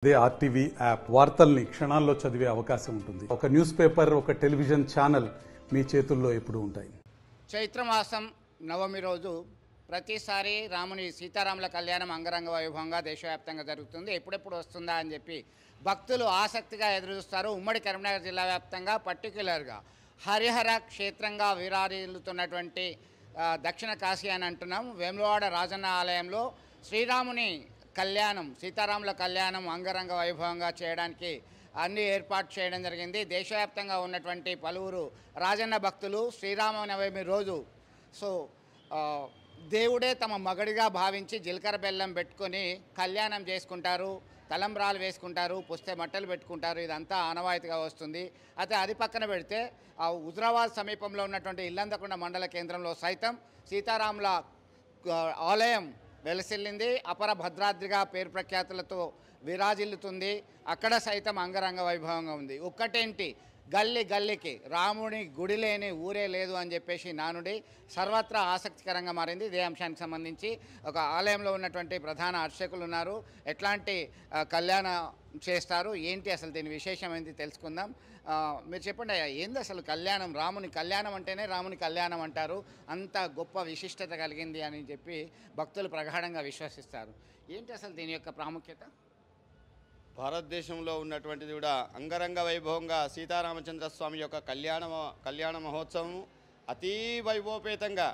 అదే RTV app వార్తల్ని క్షణాల్లో చదివే అవకాశం ఉంటుంది. ఒక న్యూస్ పేపర్, ఒక టెలివిజన్ ఛానల్ మీ చేతుల్లో ఎప్పుడూ ఉంటాయి. చైత్రమాసం నవమి రోజు ప్రతిసారి రాముని సీతారాముల కళ్యాణం అంగరంగ వైభవంగా దేశవ్యాప్తంగా జరుగుతుంది. ఎప్పుడెప్పుడు వస్తుందా అని చెప్పి భక్తులు ఆసక్తిగా ఎదురుచూస్తారు. ఉమ్మడి కరీంనగర్ జిల్లా వ్యాప్తంగా పర్టిక్యులర్గా హరిహర క్షేత్రంగా విరాజిల్లుతున్నటువంటి దక్షిణ కాశీ అని అంటున్నాం. వేములవాడ రాజన్న ఆలయంలో శ్రీరాముని కళ్యాణం, సీతారాముల కళ్యాణం అంగరంగ వైభవంగా చేయడానికి అన్ని ఏర్పాటు చేయడం జరిగింది. దేశవ్యాప్తంగా ఉన్నటువంటి పలువురు రాజన్న భక్తులు శ్రీరామనవమి రోజు దేవుడే తమ మగడిగా భావించి జీలకర్ర బెల్లం పెట్టుకొని కళ్యాణం చేసుకుంటారు, తలంబ్రాలు వేసుకుంటారు, పుస్తే మట్టలు పెట్టుకుంటారు. ఇదంతా ఆనవాయితీగా వస్తుంది. అయితే అది పక్కన పెడితే హుజరాబాద్ సమీపంలో ఉన్నటువంటి ఇల్లందకొండ మండల కేంద్రంలో సైతం సీతారాముల ఆలయం వెలసిల్లింది. అపర భద్రాద్రిగా పేరు ప్రఖ్యాతులతో విరాజిల్లుతుంది. అక్కడ సైతం అంగరంగ వైభవంగా ఉంది. ఒక్కటేంటి, గల్లీ గల్లీకి రాముని గుడి లేని ఊరే లేదు అని చెప్పేసి నానుడి సర్వత్రా ఆసక్తికరంగా మారింది. ఇదే అంశానికి సంబంధించి ఒక ఆలయంలో ఉన్నటువంటి ప్రధాన అర్చకులు ఉన్నారు. ఎట్లాంటి కళ్యాణం చేస్తారు, ఏంటి అసలు దీని విశేషం ఏంటి తెలుసుకుందాం. మీరు చెప్పండి అయ్యా, ఏంది అసలు కళ్యాణం? రాముని కళ్యాణం అంటేనే రాముని కళ్యాణం అంటారు. అంత గొప్ప విశిష్టత కలిగింది అని చెప్పి భక్తులు ప్రగాఢంగా విశ్వసిస్తారు. ఏంటి అసలు దీని యొక్క ప్రాముఖ్యత? భారతదేశంలో ఉన్నటువంటిది కూడా అంగరంగ వైభవంగా సీతారామచంద్ర స్వామి యొక్క కళ్యాణ మహోత్సవం అతీ వైభవపేతంగా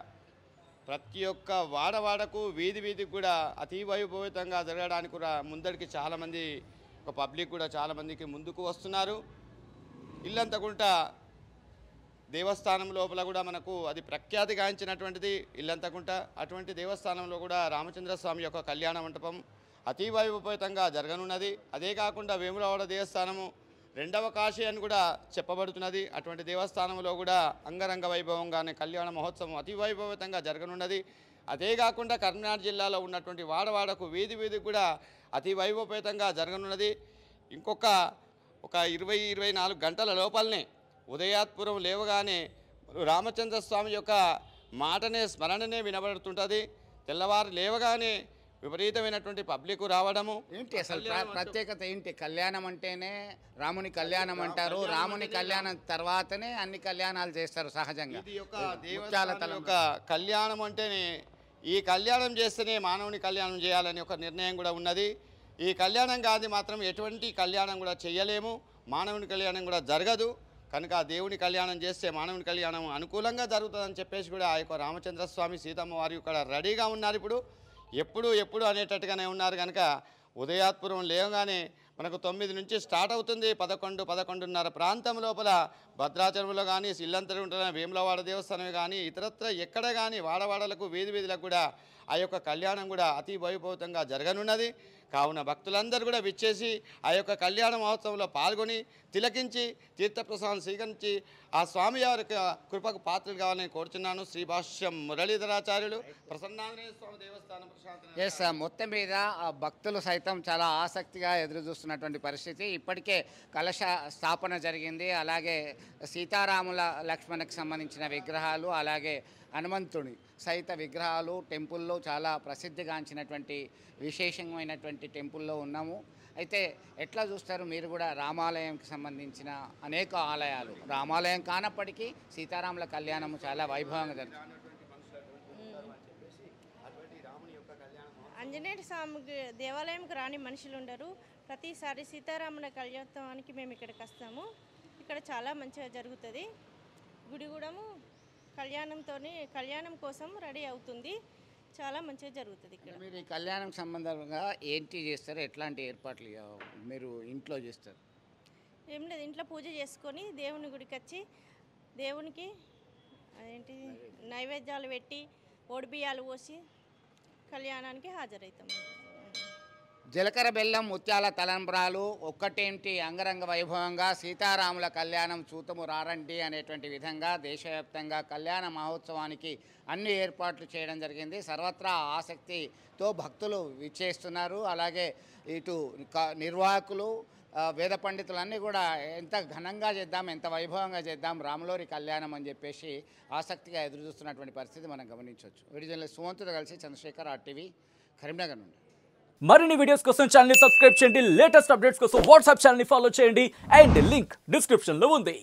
ప్రతి ఒక్క వాడవాడకు వీధి వీధికి కూడా అతీ వైభవపేతంగా జరగడానికి కూడా ముందడికి చాలామంది ఒక పబ్లిక్ కూడా చాలామందికి ముందుకు వస్తున్నారు. ఇల్లంతకుంట దేవస్థానం లోపల కూడా మనకు అది ప్రఖ్యాతిగాంచినటువంటిది ఇల్లంతకుంట. అటువంటి దేవస్థానంలో కూడా రామచంద్ర స్వామి యొక్క కళ్యాణ మంటపం అతి వైభవపేతంగా జరగనున్నది. అదే కాకుండా వేములవాడ దేవస్థానము రెండవ కాశీ అని కూడా చెప్పబడుతున్నది. అటువంటి దేవస్థానంలో కూడా అంగరంగ వైభవంగానే కళ్యాణ మహోత్సవం అతి వైభవపేతంగా జరగనున్నది. అదే కాకుండా కరీంనగర్ జిల్లాలో ఉన్నటువంటి వాడవాడకు వీధి వీధికి కూడా అతి వైభవపేతంగా జరగనున్నది. ఇంకొక 20-24 గంటల లోపలనే ఉదయాత్పురం లేవగానే రామచంద్ర స్వామి యొక్క మాటనే స్మరణనే వినబడుతుంటుంది. తెల్లవారు లేవగానే విపరీతమైనటువంటి పబ్లిక్ రావడము. ఏంటి అసలు ప్రత్యేకత ఏంటి? కళ్యాణం అంటేనే రాముని కళ్యాణం అంటారు. రాముని కళ్యాణం తర్వాతనే అన్ని కళ్యాణాలు చేస్తారు సహజంగా. ఇది యొక్క దేవస్థానం యొక్క కళ్యాణం అంటేనే, ఈ కళ్యాణం చేస్తేనే మానవుని కళ్యాణం చేయాలని ఒక నిర్ణయం కూడా ఉన్నది. ఈ కళ్యాణం కాదు మాత్రం ఎటువంటి కళ్యాణం కూడా చేయలేము, మానవుని కళ్యాణం కూడా జరగదు. కనుక దేవుని కళ్యాణం చేస్తే మానవుని కళ్యాణం అనుకూలంగా జరుగుతుందని చెప్పేసి కూడా ఆ యొక్క రామచంద్ర స్వామి సీతమ్మ వారు ఇక్కడ రెడీగా ఉన్నారు. ఇప్పుడు ఎప్పుడు అనేటట్టుగానే ఉన్నారు. కనుక ఉదయాత్పురం లేవగానే మనకు 9 నుంచి స్టార్ట్ అవుతుంది. 11-11:30 ప్రాంతం లోపల భద్రాచలంలో కానీ, ఇల్లంతకుంట వేములవాడ దేవస్థానం కానీ, ఇతరత్ర ఎక్కడ కానీ వాడవాడలకు వీధి వీధులకు కూడా ఆ యొక్క కళ్యాణం కూడా అతి వైభవంగా జరగనున్నది. కావున భక్తులందరూ కూడా విచ్చేసి ఆ యొక్క కళ్యాణ మహోత్సవంలో పాల్గొని తిలకించి తీర్థప్రసాదం స్వీకరించి ఆ స్వామి వారి కృపకు పాత్రలు కావాలని కోరుచున్నాను. శ్రీభాష్యం మురళీధరాచార్యులు, ప్రసన్నాంజనేయ స్వామి దేవస్థానం, ప్రశాంత. మొత్తం మీద భక్తులు సైతం చాలా ఆసక్తిగా ఎదురు చూస్తున్నటువంటి పరిస్థితి. ఇప్పటికే కలశ స్థాపన జరిగింది. అలాగే సీతారాముల లక్ష్మణకు సంబంధించిన విగ్రహాలు, అలాగే హనుమంతుడి సహిత విగ్రహాలు టెంపుల్లో చాలా ప్రసిద్ధిగాంచినటువంటి విశేషమైనటువంటి టెంపుల్లో ఉన్నాము. అయితే ఎట్లా చూస్తారు మీరు కూడా? రామాలయంకి సంబంధించిన అనేక ఆలయాలు, రామాలయం కానప్పటికీ సీతారాముల కళ్యాణము చాలా వైభవంగా జరుగుతుంది. ఆంజనేయ స్వామికి దేవాలయంకి రాని మనుషులు ఉండరు. ప్రతిసారి సీతారాముల కళ్యాణానికి మేము ఇక్కడికి వస్తాము. ఇక్కడ చాలా మంచిగా జరుగుతుంది. గుడి కూడా కళ్యాణం కోసం రెడీ అవుతుంది. చాలా మంచిగా జరుగుతుంది ఇక్కడ. మీరు ఈ కళ్యాణం సంబంధంగా ఏంటి చేస్తారు? ఎట్లాంటి ఏర్పాట్లు మీరు ఇంట్లో చేస్తారు? ఏం లేదు, ఇంట్లో పూజ చేసుకొని దేవుని గుడికి వచ్చి దేవునికి నైవేద్యాలు పెట్టి ఓడిబియ్యాలు పోసి కళ్యాణానికి హాజరవుతాము. జీలకర్ర బెల్లం, ముత్యాల తలంబ్రాలు ఒక్కటేంటి అంగరంగ వైభవంగా సీతారాముల కళ్యాణం చూతము రారండి అనేటువంటి విధంగా దేశవ్యాప్తంగా కళ్యాణ మహోత్సవానికి అన్ని ఏర్పాట్లు చేయడం జరిగింది. సర్వత్రా ఆసక్తితో భక్తులు విచ్చేస్తున్నారు. అలాగే ఇటు నిర్వాహకులు, వేద పండితులన్నీ కూడా ఎంత ఘనంగా చేద్దాం, ఎంత వైభవంగా చేద్దాం రాములోరి కళ్యాణం అని చెప్పేసి ఆసక్తిగా ఎదురుచూస్తున్నటువంటి పరిస్థితి మనం గమనించవచ్చు. వీడియో జర్నలిస్ట్ సుమంతుతో కలిసి చంద్రశేఖర్, ఆర్టీవీ, కరీంనగర్ నుండి. మరిన్ని వీడియోస్ కోసం ఛానల్ ని సబ్స్క్రైబ్ చేయండి, లేటెస్ట్ అప్డేట్స్ కోసం వాట్సాప్ ఛానల్ ని ఫాలో చేయండి అండ్ లింక్ డిస్క్రిప్షన్ లో ఉంది.